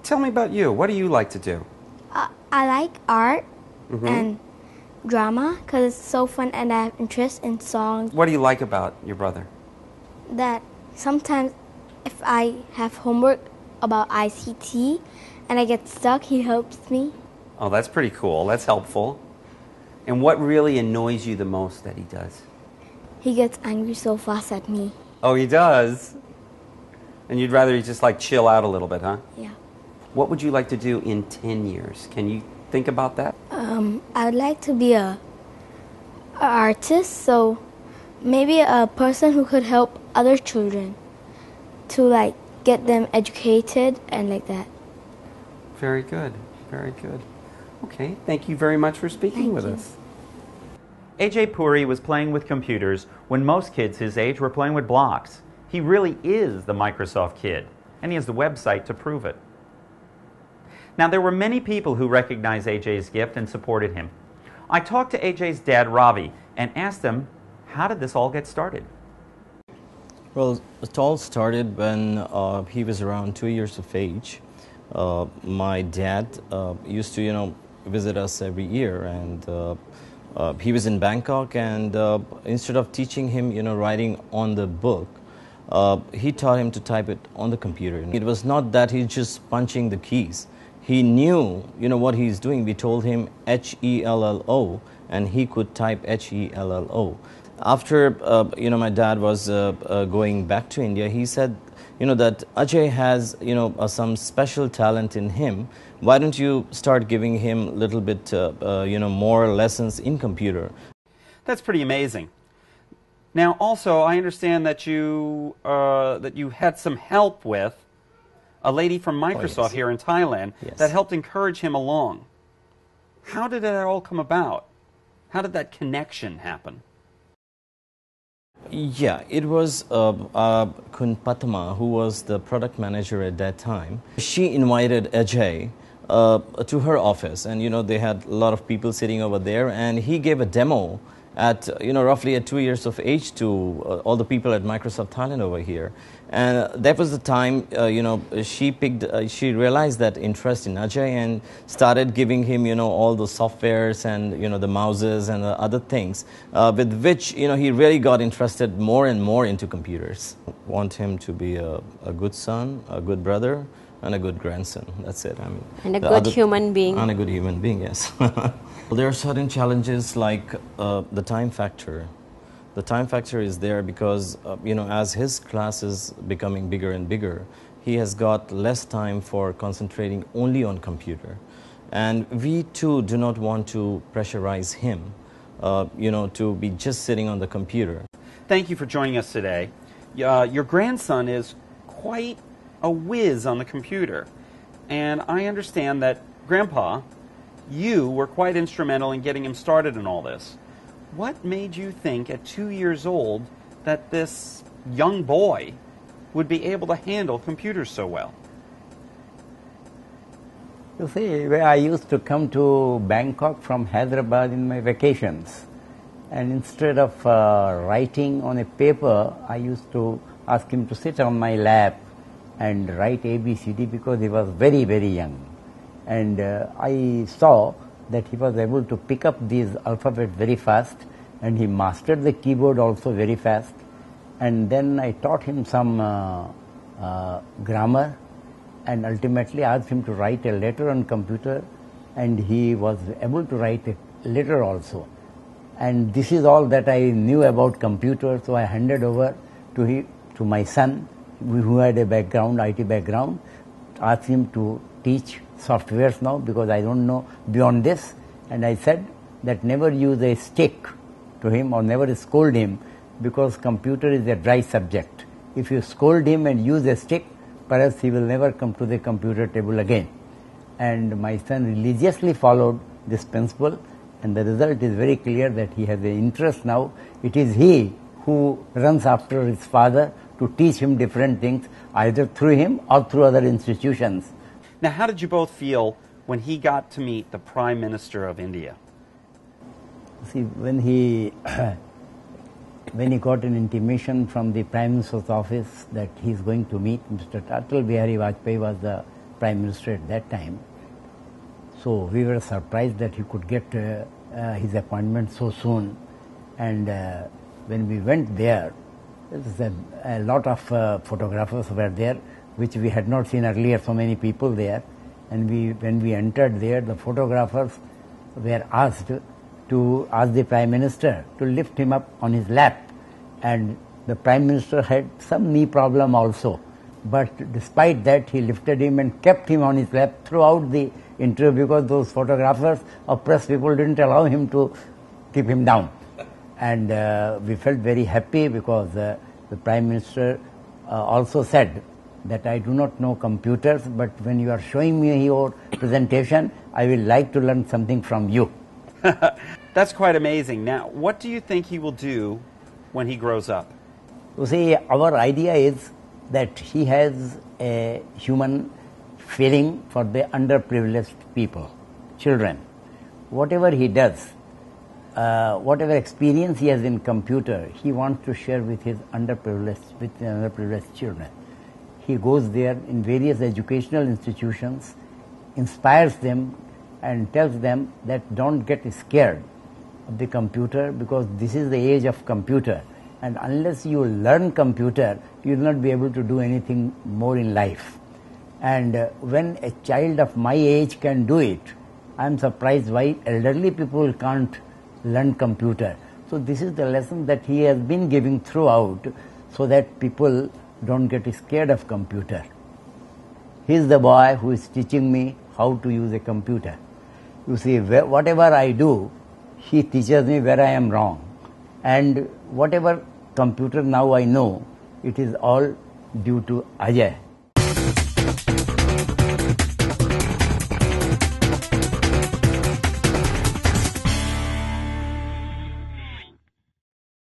tell me about you. What do you like to do? I like art and drama because it's so fun and I have interest in songs. What do you like about your brother? That sometimes if I have homework about ICT and I get stuck, he helps me. Oh, that's pretty cool. That's helpful. And what really annoys you the most that he does? He gets angry so fast at me. Oh, he does? And you'd rather he just like chill out a little bit, huh? Yeah. What would you like to do in 10 years? Can you think about that? I would like to be a artist, so maybe a person who could help other children to like get them educated and like that. Very good. Very good. Okay, thank you very much for speaking with us. A.J. Puri was playing with computers when most kids his age were playing with blocks. He really is the Microsoft kid, and he has the website to prove it. Now, there were many people who recognized A.J.'s gift and supported him. I talked to A.J.'s dad, Ravi, and asked him, how did this all get started? Well, it all started when he was around 2 years of age. My dad used to, visit us every year, and he was in Bangkok, and instead of teaching him, writing on the book, he taught him to type it on the computer. It was not that he's just punching the keys. He knew, what he's doing. We told him H-E-L-L-O, and he could type H-E-L-L-O. After, my dad was going back to India, he said, that Ajay has, some special talent in him. Why don't you start giving him a little bit, more lessons in computer? That's pretty amazing. Now, also, I understand that you had some help with a lady from Microsoft here in Thailand that helped encourage him along. How did that all come about? How did that connection happen? Yeah, it was Kun Patama, who was the product manager at that time. She invited Ajay to her office, and they had a lot of people sitting over there, and he gave a demo at roughly at 2 years of age to all the people at Microsoft Thailand over here. And that was the time she realized that interest in Ajay and started giving him all the softwares and the mouses and the other things with which he really got interested more and more into computers. Want him to be a good son, a good brother, and a good grandson. That's it. I mean, and a good human being. And a good human being, yes. There are certain challenges like the time factor. The time factor is there because, as his class is becoming bigger and bigger, he has got less time for concentrating only on computer. And we too do not want to pressurize him, to be just sitting on the computer. Thank you for joining us today. Your grandson is quite a whiz on the computer. And I understand that, Grandpa, you were quite instrumental in getting him started in all this. What made you think at 2 years old that this young boy would be able to handle computers so well? You see, I used to come to Bangkok from Hyderabad in my vacations. And instead of writing on a paper, I used to ask him to sit on my lap and write ABCD because he was very, very young. And I saw that he was able to pick up these alphabets very fast, and he mastered the keyboard also very fast. And then I taught him some grammar, and ultimately asked him to write a letter on computer, and he was able to write a letter also. And this is all that I knew about computers, so I handed over to my son, who had a background, IT background, asked him to teach softwares now because I don't know beyond this. And I said that never use a stick to him or never scold him because computer is a dry subject. If you scold him and use a stick, perhaps he will never come to the computer table again. And my son religiously followed this principle, and the result is very clear that he has an interest now. It is he who runs after his father to teach him different things, either through him or through other institutions. Now, how did you both feel when he got to meet the Prime Minister of India? See, when he got an intimation from the Prime Minister's office that he is going to meet Mr. Atal Bihari Vajpayee was the Prime Minister at that time. So we were surprised that he could get his appointment so soon. And when we went there, a lot of photographers were there, which we had not seen earlier, so many people there. And when we entered there, the photographers were asked to ask the Prime Minister to lift him up on his lap. And the Prime Minister had some knee problem also. But despite that, he lifted him and kept him on his lap throughout the interview, because those photographers or press people didn't allow him to keep him down. And we felt very happy because the Prime Minister also said that I do not know computers, but when you are showing me your presentation, I will like to learn something from you. That's quite amazing. Now, what do you think he will do when he grows up? You see, our idea is that he has a human feeling for the underprivileged people, children. Whatever he does, whatever experience he has in computer, he wants to share with his underprivileged children. He goes there in various educational institutions, inspires them and tells them that don't get scared of the computer, because this is the age of computer, and unless you learn computer, you will not be able to do anything more in life. And when a child of my age can do it, I am surprised why elderly people can't learn computer. So this is the lesson that he has been giving throughout, so that people don't get scared of computer. He is the boy who is teaching me how to use a computer. You see, whatever I do, he teaches me where I am wrong. And whatever computer now I know, it is all due to Ajay.